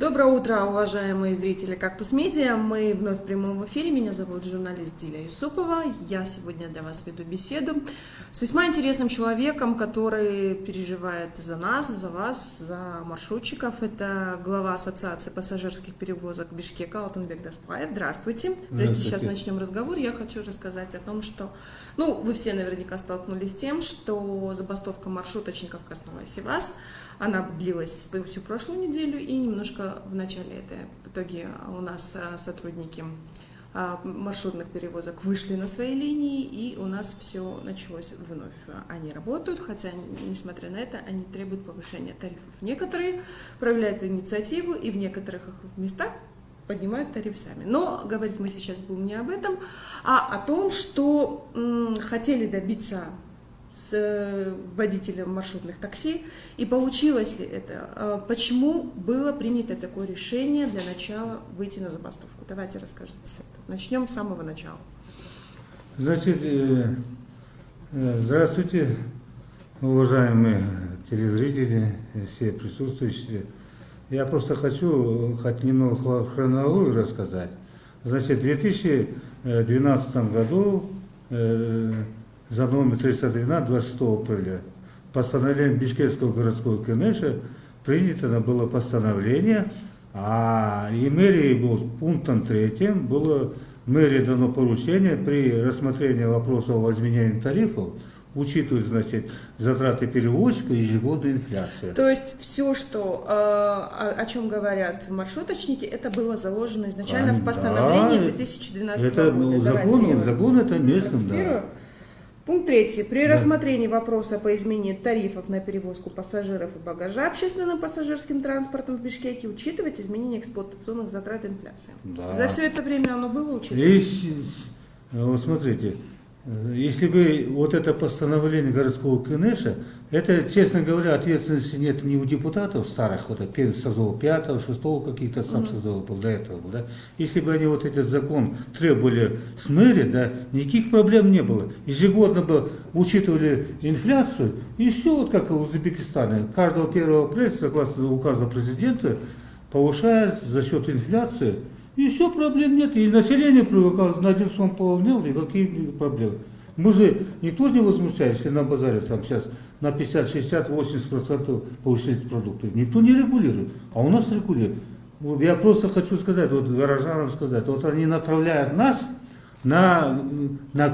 Доброе утро, уважаемые зрители «Кактус Медиа». Мы вновь в прямом эфире. Меня зовут журналист Диля Юсупова. Я сегодня для вас веду беседу с весьма интересным человеком, который переживает за нас, за вас, за маршрутчиков. Это глава Ассоциации пассажирских перевозок Бишкека Алтынбек Даспаев. Здравствуйте. Прежде чем сейчас начнем разговор, я хочу рассказать о том, что вы все наверняка столкнулись с тем, что забастовка маршруточников коснулась и вас. Она длилась всю прошлую неделю и немножко в начале этой. В итоге у нас сотрудники маршрутных перевозок вышли на свои линии, и у нас все началось вновь. Они работают, хотя, несмотря на это, они требуют повышения тарифов. Некоторые проявляют инициативу, и в некоторых местах поднимают тариф сами. Но говорить мы сейчас будем не об этом, а о том, что хотели добиться с водителем маршрутных такси, и получилось ли это? Почему было принято такое решение для начала выйти на забастовку? Давайте расскажите с этого. Начнем с самого начала. Значит, здравствуйте, уважаемые телезрители, все присутствующие. Я просто хочу хоть немного хронологию рассказать. Значит, в 2012 году за номер 312 26 апреля постановлением Бишкекского городского кенеша принято было постановление, и мэрии пунктом 3 было мэрии дано поручение при рассмотрении вопроса о изменении тарифов учитывать, значит, затраты перевозчика и ежегодную инфляцию. То есть все, что, о чем говорят маршруточники, это было заложено изначально в постановлении 2012 года. Закон это местным, да. Пункт 3. При рассмотрении вопроса по изменению тарифов на перевозку пассажиров и багажа общественным пассажирским транспортом в Бишкеке учитывать изменение эксплуатационных затрат и инфляции. Да. За все это время оно было учитывано? Вот смотрите, если бы вот это постановление городского кенеша, это, честно говоря, ответственности нет ни у депутатов старых, вот созыва 5-го, 6-го каких-то сам созывов был до этого. Да? Если бы они вот этот закон требовали с мэрии, да, никаких проблем не было. Ежегодно бы учитывали инфляцию, и все, вот как в Узбекистане. Каждого 1 апреля, согласно указу президента, повышает за счет инфляции. И все, проблем нет. И население привыкало, на один сон половнел, и какие проблемы. Мы же никто не возмущается, если на базаре там сейчас на 50, 60, 80% повышение продуктов. Никто не регулирует, а у нас регулирует. Вот я просто хочу сказать, вот горожанам сказать, вот они натравляют нас на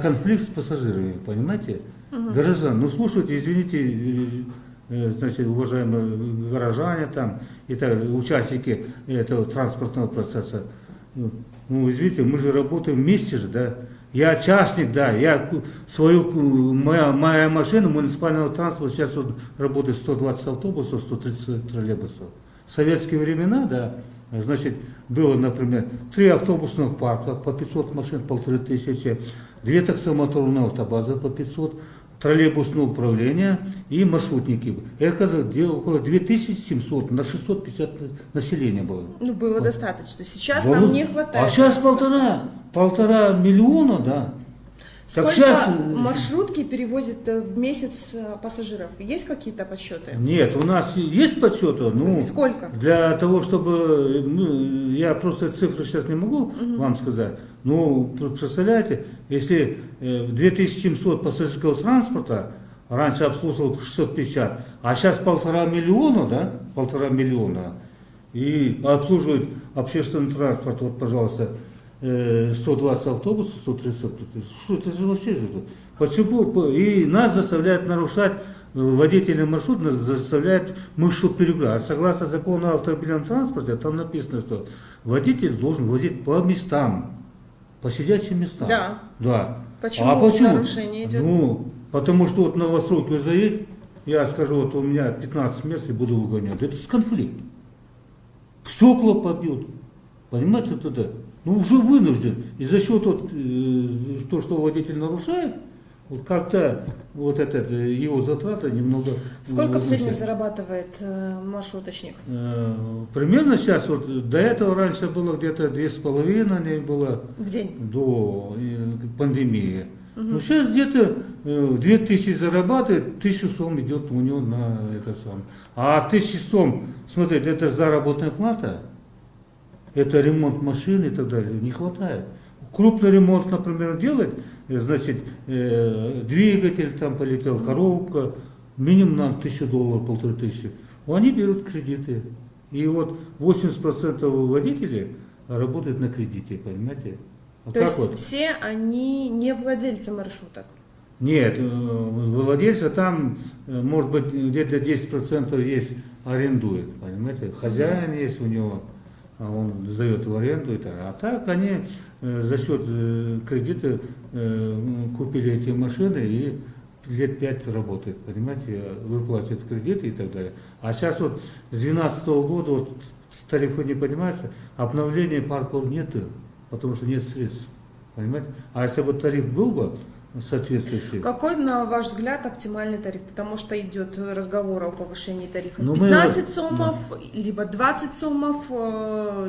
конфликт с пассажирами, понимаете? Горожан, слушайте, извините, значит, уважаемые горожане там, и так, участники этого транспортного процесса. Извините, мы же работаем вместе же, да. Я частник, да, моя машина муниципального транспорта сейчас вот работает 120 автобусов, 130 троллейбусов. В советские времена, да, значит, было, например, 3 автобусных парка по 500 машин, 1500, 2 таксомоторные автобазы по 500, троллейбусное управление и маршрутники. Это около 2700 на 650 населения было. Было достаточно. Сейчас нам не хватает. А сейчас полтора миллиона, да. Сколько сейчас маршрутки перевозят в месяц пассажиров? Есть какие-то подсчеты? Нет, у нас есть подсчеты. Сколько? Для того, чтобы... я просто цифры сейчас не могу вам сказать. Представляете, если 2700 пассажирского транспорта раньше обслуживал 650, а сейчас 1,5 миллиона, да? 1,5 миллиона. И обслуживает общественный транспорт, вот, пожалуйста, 120 автобусов, 130. Что это же вообще же? Почему? И нас заставляют нарушать, водители маршрута нас заставляют маршрут перегружать. Согласно закону о автомобильном транспорте, там написано, что водитель должен возить по местам, по сидячим местам. Да. Почему нарушение идет? Потому что вот на Новостройку заедет, я скажу, вот у меня 15 мест и буду выгонять. Это конфликт. Стекла побьют. Понимаете, это? Уже вынужден. И за счет то, что водитель нарушает, вот как-то вот его затраты немного... Сколько в среднем зарабатывает маршруточник? Примерно сейчас, вот до этого раньше было где-то 2,5 было в день до пандемии. Сейчас где-то 2000 зарабатывает, 1000 сом идет у него на это сам. А 1000 сом, смотрите, это заработная плата. это ремонт машин и так далее, не хватает. Крупный ремонт, например, делать, значит, двигатель там полетел, коробка, минимум на $1000, $1500. Они берут кредиты. И вот 80% водителей работают на кредите, понимаете? А То есть вот? все они не владельцы маршруток? Нет, владельца там, может быть, где-то 10% есть, арендует, понимаете? Хозяин есть у него, он сдает в аренду, а так они за счет кредита купили эти машины и лет 5 работает, понимаете, выплачивают кредиты и так далее. А сейчас вот с 2012 года вот, тарифы не поднимаются, обновления парков нет, потому что нет средств, понимаете. А если бы тариф был бы соответствующий. Какой, на ваш взгляд, оптимальный тариф? Потому что идет разговор о повышении тарифа. Ну, 15 сомов, либо 20 сомов,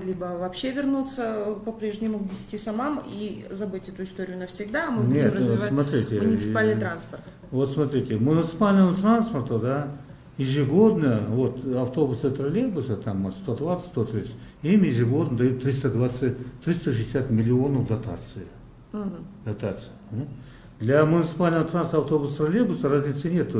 либо вообще вернуться по-прежнему к 10 сомам и забыть эту историю навсегда, а мы будем развивать муниципальный транспорт. Вот смотрите, муниципальному транспорту, да, ежегодно, вот автобусы, троллейбусы, там от 120-130, им ежегодно дают 360 миллионов дотации. Дотация. Для муниципального транспорта автобуса, троллейбуса разницы нет.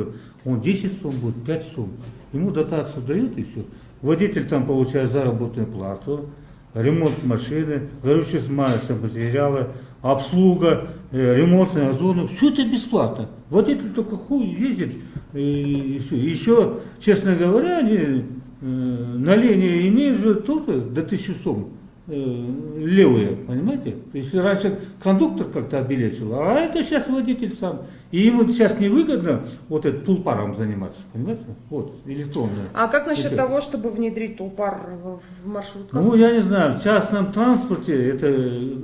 Он 10 сумм будет, 5 сумм. Ему дотацию дают и все. Водитель там получает заработную плату, ремонт машины, горючие смазочные материалы, обслуга, ремонтная зона. Все это бесплатно. Водитель только ездит и все. Еще, честно говоря, они на линии имеют же тоже до 1000 сумм. Левые, понимаете? Если раньше кондуктор как-то обелечил, а это сейчас водитель сам. И ему сейчас невыгодно вот этим тулпаром заниматься, понимаете? Вот, электронное. А как насчет того, чтобы внедрить тулпар в маршрутках? Ну, я не знаю, в частном транспорте, это,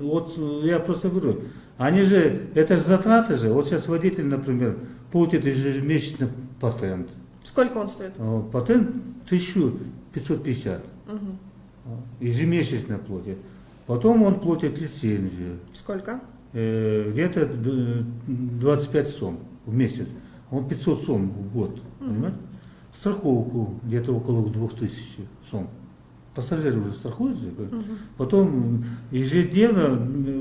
вот я просто говорю, они же, это же затраты же. Вот сейчас водитель, например, платит ежемесячно патент. Сколько он стоит? Патент 1550. Ежемесячно платит. Потом он платит лицензию. Сколько? Где-то 25 сом в месяц. Он 500 сом в год. Понимаете? Страховку где-то около 2000 сом. Пассажиры уже страхуют же. Потом ежедневно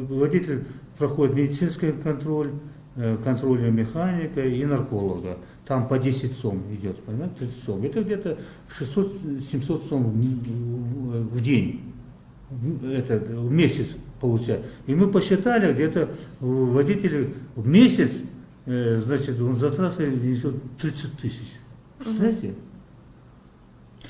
водитель проходит медицинский контроль, контроль механика и нарколога. Там по 10 сом идет, понимаете, 30 сом. Это где-то 600-700 сом в день, это в месяц получает. И мы посчитали, где-то водитель в месяц, значит, он затраты несет 30 тысяч. Представляете?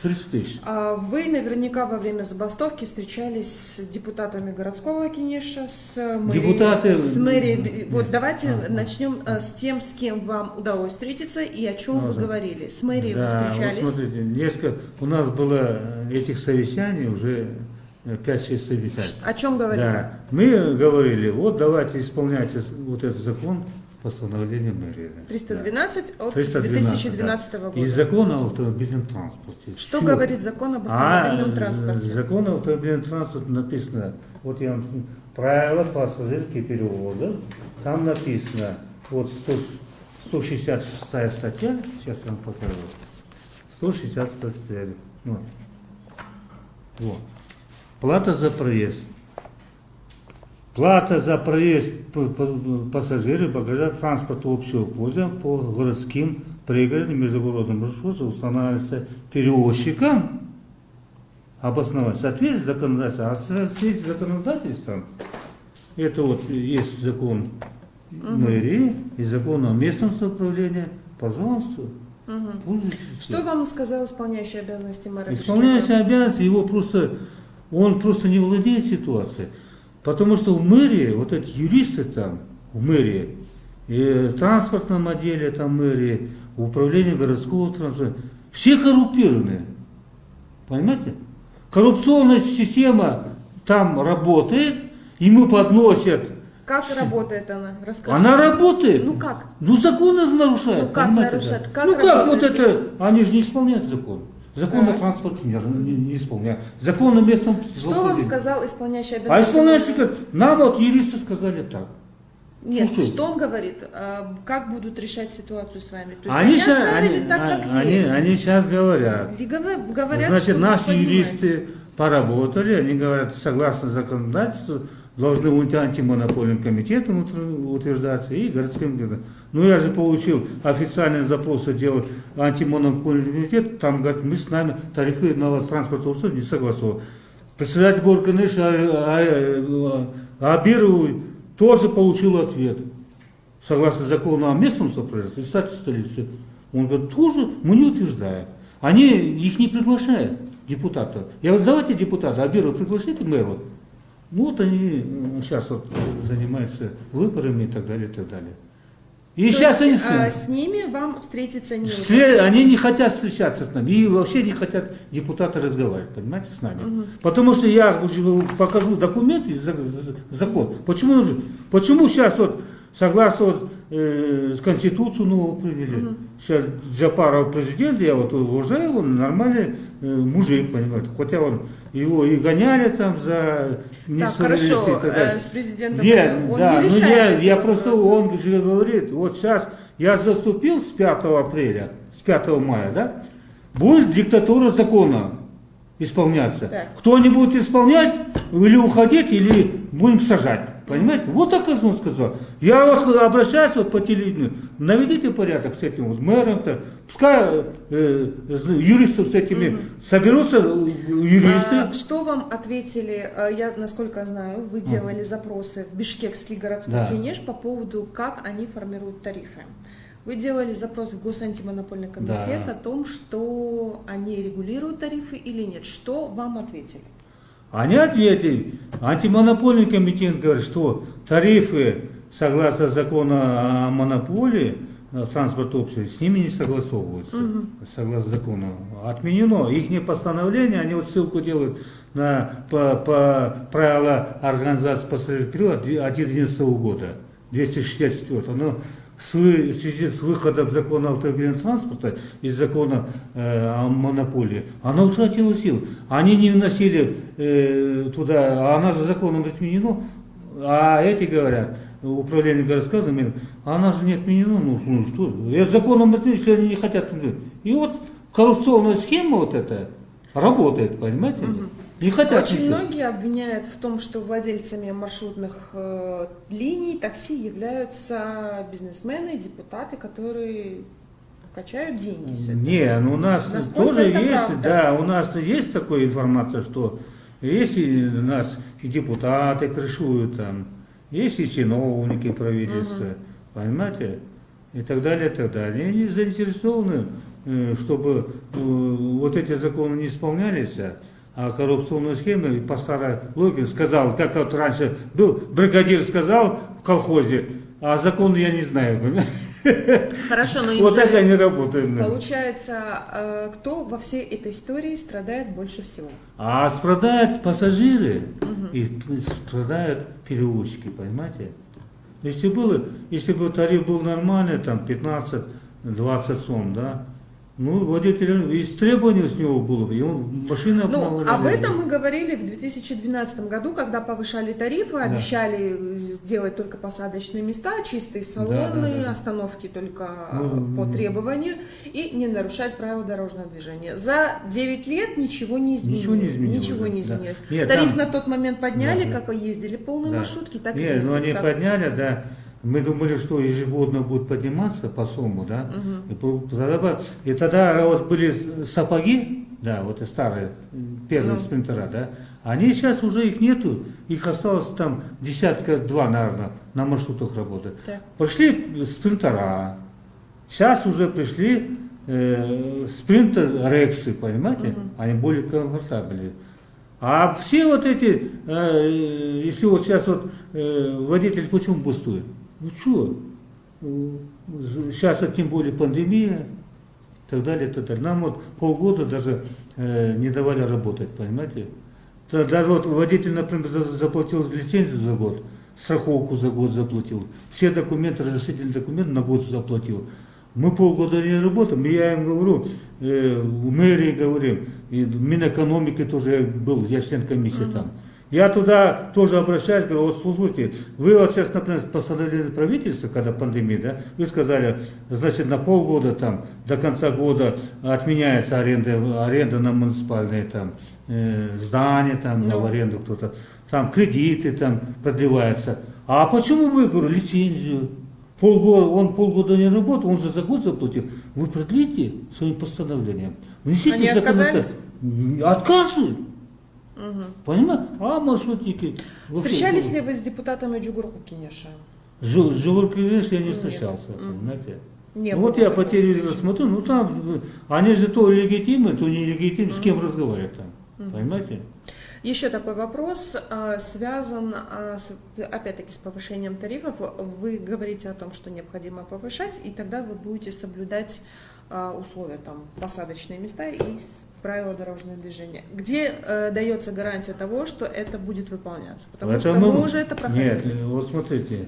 30 тысяч. Вы наверняка во время забастовки встречались с депутатами городского Кинеша, с мэрией. Вот давайте начнем с тем, с кем вам удалось встретиться и о чем вы говорили. С мэрией вы встречались? Вот смотрите, у нас было этих совещаний уже 5-6 совещаний. О чем говорили? Да. Мы говорили, вот давайте исполняйте вот этот закон, постановление мэрии. 312 от 312, 2012 года. И закон о автомобильном транспорте. Что говорит закон об автомобильном транспорте? Закон о автомобильном транспорте написано, вот я вам, правила пассажирских перевозов, там написано, вот 166 статья, сейчас я вам покажу, 166 статья, вот. Плата за проезд. Плата за проезд пассажиров багажа транспорта общего пользования по городским, пригородным, междугородным маршрутам устанавливается перевозчикам обосновать соответствие законодательству. А соответствие законодательством, это вот есть закон мэрии и закон о местном самоуправлении, пожалуйста. Что вам сказал исполняющий обязанности мэра? Исполняющий обязанности, он просто не владеет ситуацией. Потому что в мэрии, вот эти юристы там, в мэрии, и в транспортном отделе там мэрии, в управлении городского транспорта, все коррумпированные. Понимаете? Коррупционная система там работает, ему подносят. Как работает она? Расскажите. Она работает. Ну как? Ну законы нарушает. Ну как нарушает? Да? Как ну как вот это? Они же не исполняют закон. Закон о транспорте не исполняют. Закон о местном... Что вам сказал исполняющий обязанности? А исполняющий говорит, нам вот юристы сказали так. Нет, ну, что он говорит? Как будут решать ситуацию с вами? То есть они оставили так, как есть. Они сейчас говорят. Говорят, значит, что наши юристы поработали, они говорят, согласно законодательству, должны антимонопольным комитетом утверждаться и городским комитетом. Ну, я же получил официальный запрос, делал антимонопольный комитет, там говорят, мы с нами тарифы на транспортное устройство не согласованы. Председатель горкомиссии Абиров тоже получил ответ. Согласно закону о местном самоуправлении и статусе столицы. Он говорит, тоже мы не утверждаем. Они их не приглашают, депутатов. Я говорю, давайте депутата, Абирова приглашите мэра. Ну вот они сейчас вот занимаются выборами и так далее, и так далее. И то сейчас есть, они с ними вам встретиться не они не хотят встречаться с нами. И вообще не хотят депутаты разговаривать, понимаете, с нами. Потому что я покажу документы, закон. Почему сейчас вот, согласно вот, с Конституцию новую приняли, сейчас Джапаров президент, я вот уважаю, он нормальный мужик, понимаете. Хотя его и гоняли там за несправедливость. Так, хорошо, с президентом он не решает. Я просто, он же говорит, вот сейчас я заступил с 5 апреля, с 5 мая, да, будет диктатура закона исполняться. Так. Кто не будет исполнять, или уходить, или будем сажать. Понимаете? Вот так же он сказал. Я вот обращаюсь вот по телевидению, наведите порядок с этим вот мэром-то, пускай юристов с этими соберутся юристы. Что вам ответили, я насколько знаю, вы делали запросы в Бишкекский городской кенеш по поводу, как они формируют тарифы. Вы делали запрос в Госантимонопольный комитет о том, что они регулируют тарифы или нет. Что вам ответили? Они ответили, антимонопольный комитет говорит, что тарифы, согласно закону о монополии транспорта общего, с ними не согласовываются, согласно закону. Отменено. Их постановление, они вот ссылку делают по правилам организации пассажирского перевоза от 2011 года, 264. Но в связи с выходом закона автомобильного транспорта из закона о монополии, она утратила силу. Они не вносили туда, она же законом отменена, а эти говорят, управление городского, она же не отменена, ну что, это законом отменена, если они не хотят. И вот коррупционная схема вот эта работает, понимаете? Не хотят Очень многие обвиняют в том, что владельцами маршрутных линий такси являются бизнесмены, депутаты, которые качают деньги. Не, ну у нас насколько тоже есть, правда? Да, у нас есть такая информация, что есть и у нас и депутаты крышуют там, есть и чиновники правительства, понимаете, и так далее, и так далее. Они не заинтересованы, чтобы вот эти законы не исполнялись. А коррупционную схему по старой логике сказал, как вот раньше был, бригадир сказал в колхозе, а закон я не знаю. Хорошо, но вот так они работают. Получается, кто во всей этой истории страдает больше всего? А страдают пассажиры и страдают перевозчики, понимаете? Если бы тариф был нормальный, там 15-20 сом, да, ну, водитель, из требований с него было бы, и он машина... Ну, об этом мы говорили в 2012 году, когда повышали тарифы, обещали сделать только посадочные места, чистые салоны, остановки только по требованию и не нарушать правила дорожного движения. За 9 лет ничего не изменилось. Ничего не изменилось. Нет, тариф там... на тот момент подняли, как и ездили полные маршрутки, так и ездили. Нет, ну они подняли, да. Мы думали, что ежегодно будет подниматься по сумму, да, и тогда вот были сапоги, да, вот и старые, первые спринтера, да, они сейчас уже их нету, их осталось там десятка-два, наверное, на маршрутах работают. Пришли спринтера, сейчас уже пришли спринтер рексы, понимаете, они более комфортабельные. А все вот эти, если вот сейчас вот водитель почему пустует? Ну что, сейчас тем более пандемия, и так далее, так далее. Нам вот полгода даже не давали работать, понимаете? Даже вот водитель, например, заплатил лицензию за год, страховку за год заплатил, все документы, разрешительные документы на год заплатил. Мы полгода не работаем, и я им говорю, в мэрии говорим, и в Минэкономике тоже я был, я член комиссии там. Я туда тоже обращаюсь, говорю, вот слушайте, вы вот сейчас, например, постановили правительство, когда пандемия, да, вы сказали, значит, на полгода там, до конца года отменяется аренда на муниципальные там здания, там, в аренду кто-то, там кредиты там продлеваются. А почему вы, говорю, лицензию? Он полгода не работал, он же за год заплатил. Вы продлите своим постановлением. Внесите Они отказались? Отказывают. Понимаете? А маршрутники... Встречались ли вы с депутатами Джугурку Кинеша? Джугурку Кинеша я не встречался, понимаете? Не Ну, вот я по телевизору встречи. смотрю, ну там, они же то легитимны, то не легитимны, с кем разговаривать там, понимаете? Еще такой вопрос связан, опять-таки, с повышением тарифов. Вы говорите о том, что необходимо повышать, и тогда вы будете соблюдать условия, там, посадочные места и правила дорожного движения. Где дается гарантия того, что это будет выполняться? Потому что мы уже это проходили. Нет, вот смотрите,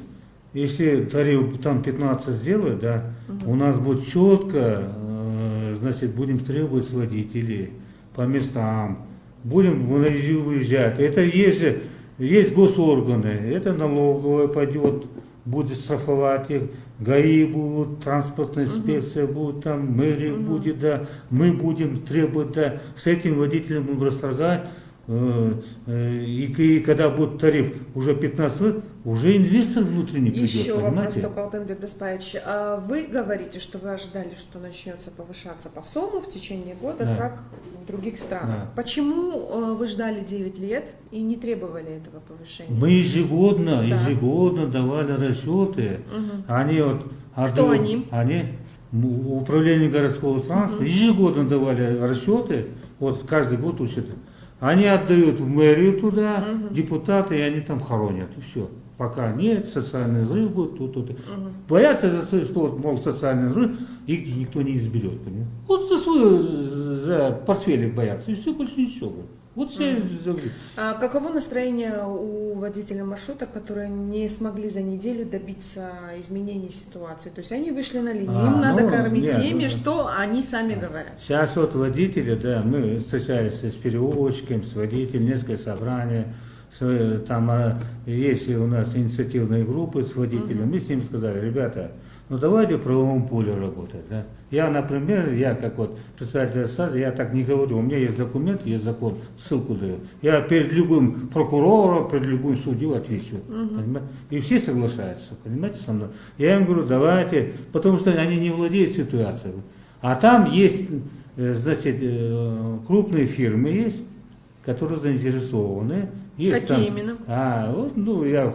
если тариф там 15 сделают, да, у нас будет четко, значит, будем требовать с водителей по местам, будем выезжать. Это есть госорганы, это налоговая пойдет, будет штрафовать их, ГАИ будут, транспортная инспекция будет, там, мэрия будет, да, мы будем требовать, да, с этим водителем будем расторгать. И когда будет тариф уже 15 лет, уже инвестор внутренний придет. Еще вопрос понимаете? только, Алтынбек Даспаевич. Вы говорите, что вы ожидали, что начнется повышаться по СОМу в течение года, Да. как в других странах. Да. Почему вы ждали 9 лет и не требовали этого повышения? Мы ежегодно давали расчеты. Они вот... Кто они? Управление городского транспорта ежегодно давали расчеты, вот каждый год учат. Они отдают в мэрию туда, депутаты, и они там хоронят, и все. Пока нет, социальный взрыв будет, тут. Боятся за свой, что вот, мол, социальный взрыв, их никто не изберет. Понимаете? Вот за портфелик боятся, и все, больше ничего. Вот все. Каково настроение у водителей маршруток, которые не смогли за неделю добиться изменений ситуации? То есть они вышли на линию, им надо кормить семьи, что они сами говорят. Сейчас вот водители, да, мы встречались с перевозчиками, с водителем, несколько собраний. Там есть у нас инициативные группы с водителями. Мы с ними сказали, ребята, ну давайте в правовом поле работать. Да? Я, например, как вот председатель САДа, я так не говорю. У меня есть документ, есть закон, ссылку даю. Я перед любым прокурором, перед любым судьей отвечу. И все соглашаются, понимаете, со мной. Я им говорю, давайте, потому что они не владеют ситуацией. А там есть, значит, крупные фирмы есть, которые заинтересованы. Есть какие там, именно? Вот, ну, я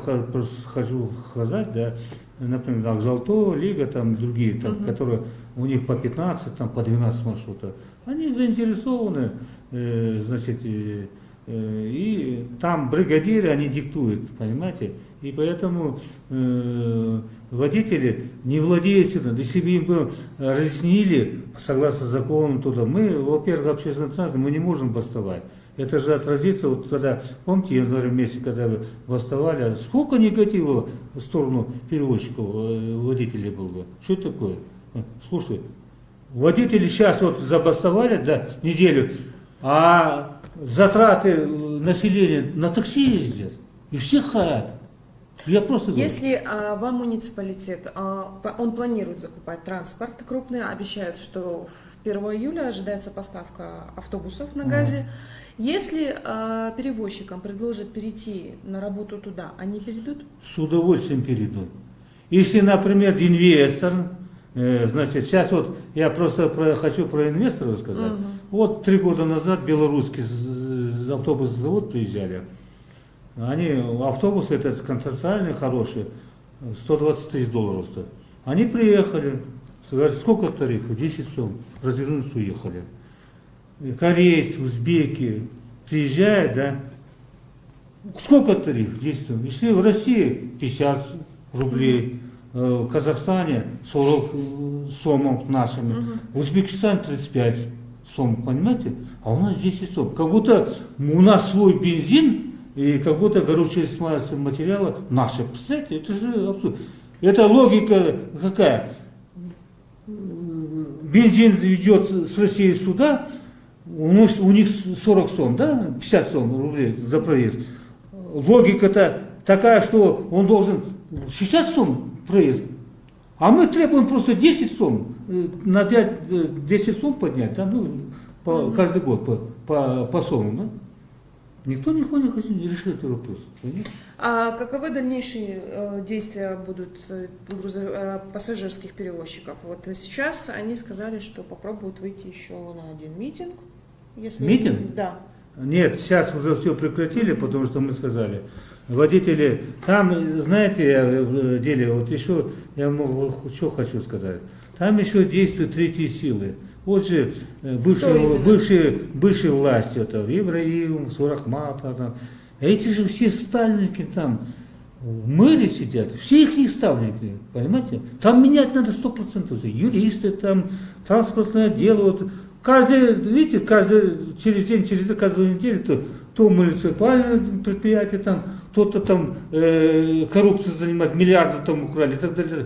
хожу сказать, да, например, Акжалто, Лига, там другие, там, которые у них по 15, там, по 12 маршрутов. Они заинтересованы, значит, и там бригадиры, они диктуют, понимаете? И поэтому водители не владеют ситуацией. Если бы им бы разъяснили, согласно закону, туда, мы, во-первых, общественный транспорт, мы не можем бастовать. Это же отразится, вот когда, помните, в январе месяце, когда вы бастовали, сколько негатива в сторону перевозчиков, водителей было? Что это такое? Слушай, водители сейчас вот забастовали, да, неделю, а затраты населения на такси ездят, и все хаят. Я просто говорю. Если вам муниципалитет, он планирует закупать транспорт крупный, обещают, что в 1 июля ожидается поставка автобусов на газе. Если перевозчикам предложат перейти на работу туда, они перейдут? С удовольствием перейдут. Если, например, инвестор, значит, сейчас вот я просто хочу про инвесторов сказать. Вот 3 года назад белорусский автобусный завод приезжали. Автобусы этот контрактуальный, хороший, $120 стоит. Они приехали, говорят, сколько тарифов? 10 сом. Развернулись, уехали. Корейцы, узбеки приезжают, да? Сколько тариф? 10 сом. Если в России 50 рублей, в Казахстане 40 сомов нашими, в Узбекистане 35 сом, понимаете? А у нас 10 сом. Как будто у нас свой бензин, и как будто горючие материалы наши. Представляете, это же абсурд. Это логика какая? Бензин идет с России сюда, у них 40 сом, да, 50 сом рублей за проезд. логика-то такая, что он должен 60 сумм проезд, а мы требуем просто 10 сумм, на 5-10 сумм поднять, там, ну, каждый год по суммам, да? Никто не хочет решить этот вопрос. Понимаете? А каковы дальнейшие действия будут пассажирских перевозчиков? Вот сейчас они сказали, что попробуют выйти еще на один митинг. Если Митинг? Да. Нет, сейчас уже все прекратили, потому что мы сказали. Водители, там, знаете, я деле, вот еще, что хочу сказать. Там еще действуют третьи силы. Вот же бывшие власти, это Ибраимов, Сурахматов, там. Эти же все ставленники там в мэре сидят, все их ставленники, понимаете? Там менять надо 100%, юристы, там, транспортное дело, вот, каждый, видите, через день, каждую неделю, то муниципальное предприятие, там, кто-то там коррупцию занимает, миллиарды там украли и так далее.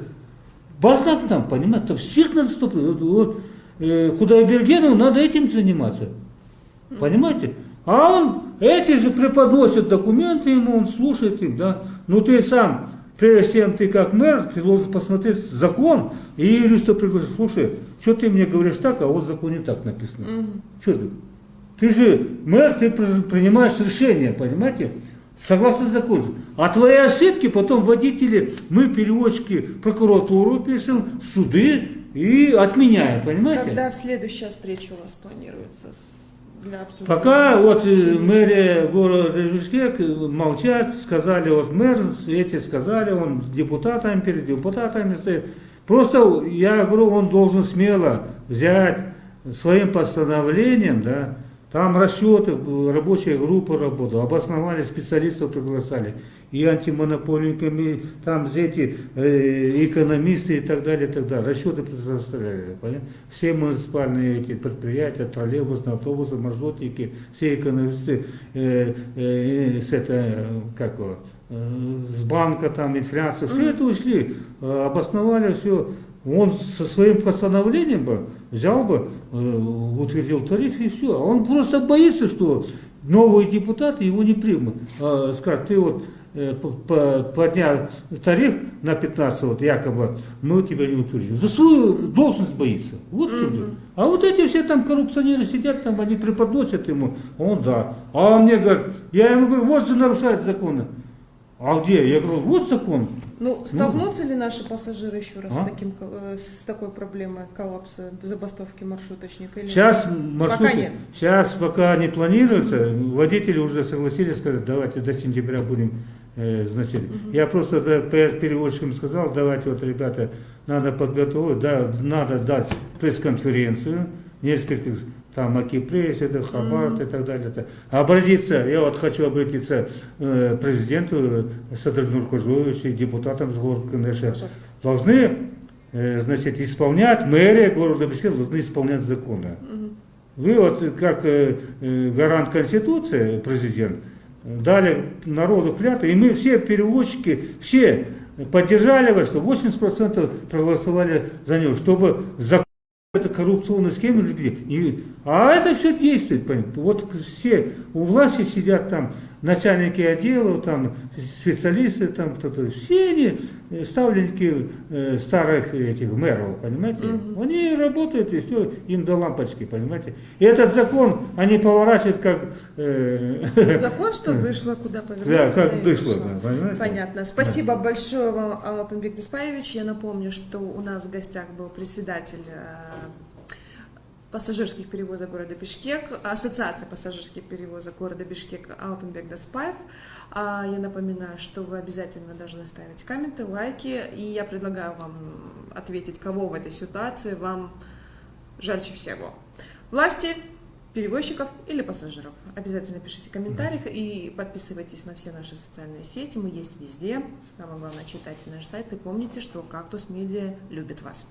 Бардак там, понимаете, там всех надо 100%. Кудайбергену надо этим заниматься. Понимаете? А он, эти же преподносят документы ему, он слушает их, да. Ну ты сам, прежде чем ты как мэр, ты должен посмотреть закон, и юриста пригласить, слушай, что ты мне говоришь так, а вот в законе так написано. Что ты? Ты же мэр, ты принимаешь решение, понимаете? Согласно закону. А твои ошибки потом водители, мы, перевозчики, прокуратуру пишем, суды, и отменяем, понимаете? Когда следующая встреча у вас планируется для обсуждения? Пока вот мэрия города Бишкек молчат, сказали, вот мэр, эти сказали, он депутатами перед депутатами стоит. Просто, я говорю, он должен смело взять своим постановлением, да, там расчеты, рабочая группа работала, обосновали, специалистов приглашали, и антимонопольниками, там эти экономисты и так далее, расчеты предоставляли. Все муниципальные эти предприятия, троллейбусные, автобусы, маршрутники, все экономисты с банка, там, инфляция, все это ушли, обосновали все. Он со своим постановлением бы взял бы, утвердил тариф и все. А он просто боится, что новые депутаты его не примут. Скажут, ты вот поднял тариф на 15, вот якобы, мы тебя не утвердим. За свою должность боится. Вот в чем дело. А вот эти все там коррупционеры сидят, там они преподносят ему, он да. А он мне говорит, я ему говорю, вот же нарушает законы. А где? Я говорю, вот закон. Ну, столкнутся ли наши пассажиры еще раз с такой проблемой коллапса, забастовки маршруточника? Или сейчас пока нет? Сейчас пока не планируется, водители уже согласились, сказать, давайте до сентября будем значит. Я просто переводчикам сказал, давайте вот, ребята, надо подготовить, да, надо дать пресс-конференцию, несколько там Аки-пресс, это Хабар и так далее. Обратиться, я вот хочу обратиться к президенту Садыр Нуркожоевичу, депутатам с города КНШ. Должны, значит, исполнять, мэрия города Бишкек должны исполнять законы. Вы вот как гарант Конституции, президент, дали народу клятву, и мы все перевозчики, все поддержали вас, что 80% проголосовали за него, чтобы закон это коррупционную схему, а это все действует, понимаете? Вот все у власти сидят там начальники отделов, там специалисты, там кто-то, все они ставленники старых этих мэров, понимаете? Они работают и все, им до лампочки, понимаете? И этот закон они поворачивают как... Закон, что вышло, куда повернуло. Да, как вышло, да, понимаете? Понятно. Спасибо большое вам, Алтынбек Деспаевич. Я напомню, что у нас в гостях был председатель пассажирских перевозок города Бишкек, Ассоциация пассажирских перевозок города Бишкек Алтынбек Деспаев. Я напоминаю, что вы обязательно должны ставить комменты, лайки, и я предлагаю вам ответить, кого в этой ситуации вам жальче всего. Власти, перевозчиков или пассажиров. Обязательно пишите в комментариях и подписывайтесь на все наши социальные сети, мы есть везде. Самое главное, читайте наш сайт и помните, что Кактус Медиа любит вас.